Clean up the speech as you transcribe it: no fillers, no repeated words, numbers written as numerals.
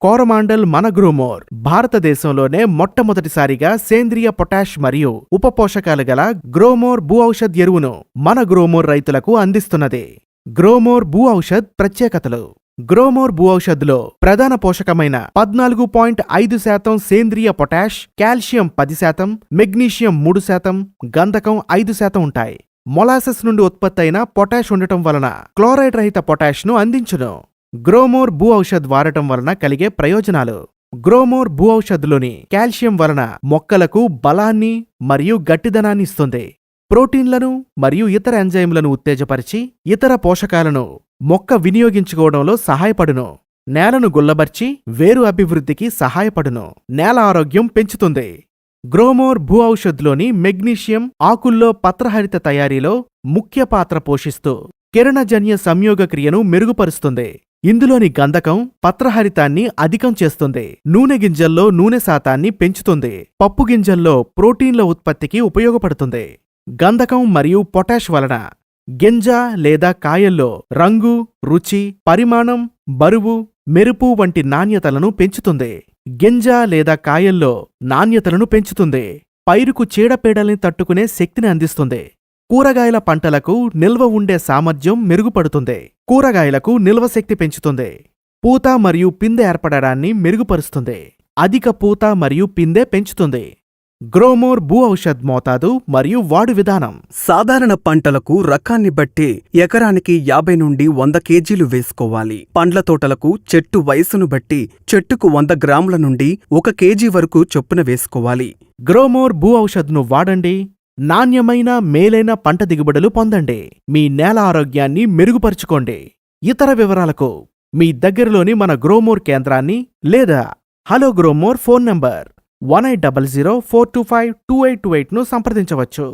కోరమాండల్ మన గ్రోమోర్ భారతదేశంలోనే మొట్టమొదటిసారిగా సేంద్రియ పొటాష్ మరియు ఉప పోషకాలు గల గ్రోమోర్ భూ ఔషధ్ ఎరువును మన గ్రోమోర్ రైతులకు అందిస్తున్నది. గ్రోమోర్ భూ ఔషధ్ ప్రత్యేకతలు. గ్రోమోర్ భూ ఔషధ్లో ప్రధాన పోషకమైన 14.5% సేంద్రియ పొటాష్, కాల్షియం 10%, మెగ్నీషియం 3%, గంధకం 5% ఉంటాయి. మొలాసెస్ నుండి ఉత్పత్తైన పొటాష్ ఉండటం వలన క్లోరైడ్ రహిత పొటాష్ను అందించును. గ్రోమోర్ భూ ఔషధ్ వాడటం వలన కలిగే ప్రయోజనాలు. గ్రోమోర్ భూ ఔషధ్లోని కాల్షియం వలన మొక్కలకు బలాన్ని మరియు గట్టిదనాన్ని ఇస్తుంది. ప్రోటీన్లను మరియు ఇతర ఎంజైమ్లను ఉత్తేజపరిచి ఇతర పోషకాలను మొక్క వినియోగించుకోవడంలో సహాయపడును. నేలను గుల్లబర్చి వేరు అభివృద్ధికి సహాయపడును. నేల ఆరోగ్యం పెంచుతుంది. గ్రోమోర్ భూ ఔషధ్లోని మెగ్నీషియం ఆకుల్లో పత్రహరిత తయారీలో ముఖ్య పాత్ర పోషిస్తూ కిరణజన్య సంయోగ క్రియను మెరుగుపరుస్తుంది. ఇందులోని గంధకం పత్రహరితాన్ని అధికం చేస్తుంది. నూనె గింజల్లో నూనె శాతాన్ని పెంచుతుంది. పప్పు గింజల్లో ప్రోటీన్ల ఉత్పత్తికి ఉపయోగపడుతుంది. గంధకం మరియు పొటాష్ వలన గింజ లేదా కాయల్లో రంగు, రుచి, పరిమాణం, బరువు, మెరుపు వంటి నాణ్యతలను పెంచుతుంది. గింజ లేదా కాయల్లో నాణ్యతలను పెంచుతుంది. పైరుకు చీడపీడల్ని తట్టుకునే శక్తిని అందిస్తుంది. కూరగాయల పంటలకు నిల్వ ఉండే సామర్థ్యం మెరుగుపడుతుంది. కూరగాయలకు నిల్వశక్తి పెంచుతుంది. పూత మరియు పిందె ఏర్పడడాన్ని మెరుగుపరుస్తుంది. అధిక పూత మరియు పిందె పెంచుతుంది. గ్రోమోర్ భూ ఔషధ్ మోతాదు మరియు వాడు విధానం. సాధారణ పంటలకు రకాన్ని బట్టి ఎకరానికి 50 నుండి 100 కేజీలు వేసుకోవాలి. పండ్ల తోటలకు చెట్టు వయసును బట్టి చెట్టుకు 100 గ్రాముల నుండి 1 కేజీ వరకు చొప్పున వేసుకోవాలి. గ్రోమోర్ భూ ఔషధ్ను వాడండి. నాణ్యమైన మేలైన పంట దిగుబడులు పొందండి. మీ నేల ఆరోగ్యాన్ని మెరుగుపరుచుకోండి. ఇతర వివరాలకు మీ దగ్గరలోని మన గ్రోమోర్ కేంద్రాన్ని లేదా హలో గ్రోమోర్ ఫోన్ నంబర్ 1800 425 2828ను సంప్రదించవచ్చు.